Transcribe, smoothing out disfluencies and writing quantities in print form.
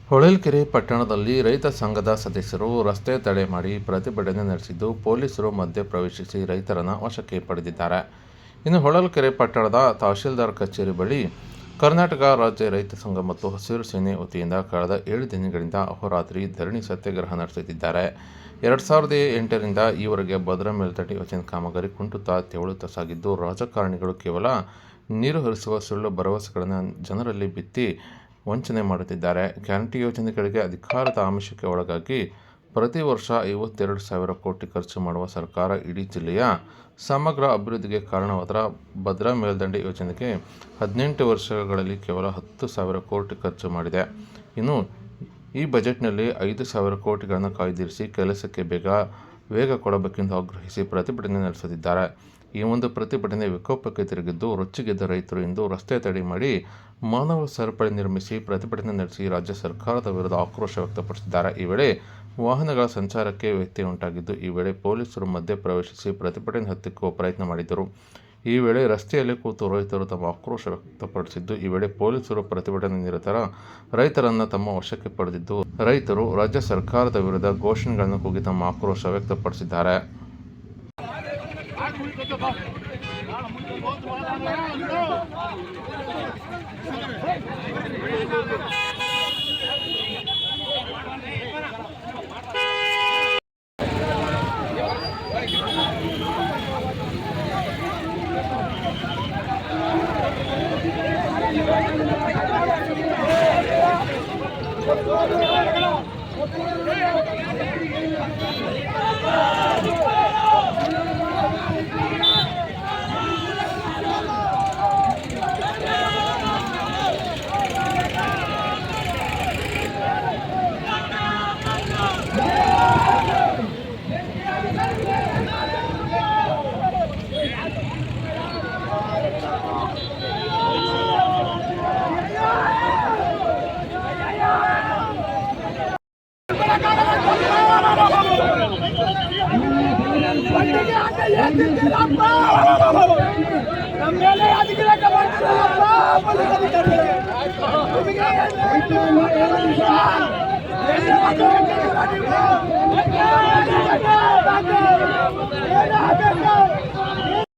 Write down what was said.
ಹೊಳಲ್ಕೆರೆ ಪಟ್ಟಣದಲ್ಲಿ ರೈತ ಸಂಘದ ಸದಸ್ಯರು ರಸ್ತೆ ತಡೆ ಮಾಡಿ ಪ್ರತಿಭಟನೆ ನಡೆಸಿದ್ದು, ಪೊಲೀಸರು ಮಧ್ಯೆ ಪ್ರವೇಶಿಸಿ ರೈತರನ್ನು ವಶಕ್ಕೆ ಪಡೆದಿದ್ದಾರೆ. ಇನ್ನು ಹೊಳಲ್ಕೆರೆ ಪಟ್ಟಣದ ತಹಶೀಲ್ದಾರ್ ಕಚೇರಿ ಬಳಿ ಕರ್ನಾಟಕ ರಾಜ್ಯ ರೈತ ಸಂಘ ಮತ್ತು ಹಸಿರು ಸೇನೆ ವತಿಯಿಂದ ಕಳೆದ 7 ದಿನಗಳಿಂದ ಅಹೋರಾತ್ರಿ ಧರಣಿ ಸತ್ಯಾಗ್ರಹ ನಡೆಸುತ್ತಿದ್ದಾರೆ. 2008ರಿಂದ ಈವರೆಗೆ ಭದ್ರಾ ಮೇಲ್ದಂಡೆ ಯೋಜನೆ ಕಾಮಗಾರಿ ಕುಂಟುತ್ತಾ ತೆವಳುತ್ತಾ ಸಾಗಿದ್ದು, ರಾಜಕಾರಣಿಗಳು ಕೇವಲ ನೀರು ಹರಿಸುವ ಸುಳ್ಳು ಭರವಸೆಗಳನ್ನು ಜನರಲ್ಲಿ ಬಿತ್ತಿ ವಂಚನೆ ಮಾಡುತ್ತಿದ್ದಾರೆ. ಗ್ಯಾರಂಟಿ ಯೋಜನೆಗಳಿಗೆ ಅಧಿಕಾರದ ಆಮಿಷಕ್ಕೆ ಒಳಗಾಗಿ ಪ್ರತಿ ವರ್ಷ 52,000 ಕೋಟಿ ಖರ್ಚು ಮಾಡುವ ಸರ್ಕಾರ ಇಡೀ ಜಿಲ್ಲೆಯ ಸಮಗ್ರ ಅಭಿವೃದ್ಧಿಗೆ ಕಾರಣವಾದ ಭದ್ರಾ ಮೇಲ್ದಂಡೆ ಯೋಜನೆಗೆ 18 ವರ್ಷಗಳಲ್ಲಿ ಕೇವಲ 10,000 ಕೋಟಿ ಖರ್ಚು ಮಾಡಿದೆ. ಇನ್ನು ಈ ಬಜೆಟ್ನಲ್ಲಿ 5,000 ಕೋಟಿಗಳನ್ನು ಕಾಯ್ದಿರಿಸಿ ಕೆಲಸಕ್ಕೆ ವೇಗ ಕೊಡಬೇಕೆಂದು ಆಗ್ರಹಿಸಿ ಪ್ರತಿಭಟನೆ ನಡೆಸುತ್ತಿದ್ದಾರೆ. ಈ ಒಂದು ಪ್ರತಿಭಟನೆ ವಿಕೋಪಕ್ಕೆ ತಿರುಗಿದ್ದು, ರೊಚ್ಚಿಗೆದ್ದ ರೈತರು ಇಂದು ರಸ್ತೆ ತಡೆ ಮಾಡಿ ಮಾನವ ಸರಪಳಿ ನಿರ್ಮಿಸಿ ಪ್ರತಿಭಟನೆ ನಡೆಸಿ ರಾಜ್ಯ ಸರ್ಕಾರದ ವಿರುದ್ಧ ಆಕ್ರೋಶ ವ್ಯಕ್ತಪಡಿಸಿದ್ದಾರೆ. ಈ ವೇಳೆ ವಾಹನಗಳ ಸಂಚಾರಕ್ಕೆ ವ್ಯತ್ಯಯ ಉಂಟಾಗಿದ್ದು, ಈ ವೇಳೆ ಪೊಲೀಸರು ಮಧ್ಯೆ ಪ್ರವೇಶಿಸಿ ಪ್ರತಿಭಟನೆ ಹತ್ತಿಕ್ಕುವ ಪ್ರಯತ್ನ ಮಾಡಿದರು. ಈ ವೇಳೆ ರಸ್ತೆಯಲ್ಲಿ ಕೂತು ರೈತರು ತಮ್ಮ ಆಕ್ರೋಶ ವ್ಯಕ್ತಪಡಿಸಿದ್ದು, ಈ ವೇಳೆ ಪೊಲೀಸರು ಪ್ರತಿಭಟನೆ ನಿರತರ ರೈತರನ್ನು ತಮ್ಮ ವಶಕ್ಕೆ ಪಡೆದಿದ್ದು, ರೈತರು ರಾಜ್ಯ ಸರ್ಕಾರದ ವಿರುದ್ಧ ಘೋಷಣೆಗಳನ್ನು ಕೂಗಿ ತಮ್ಮ ಆಕ್ರೋಶ ವ್ಯಕ್ತಪಡಿಸಿದ್ದಾರೆ.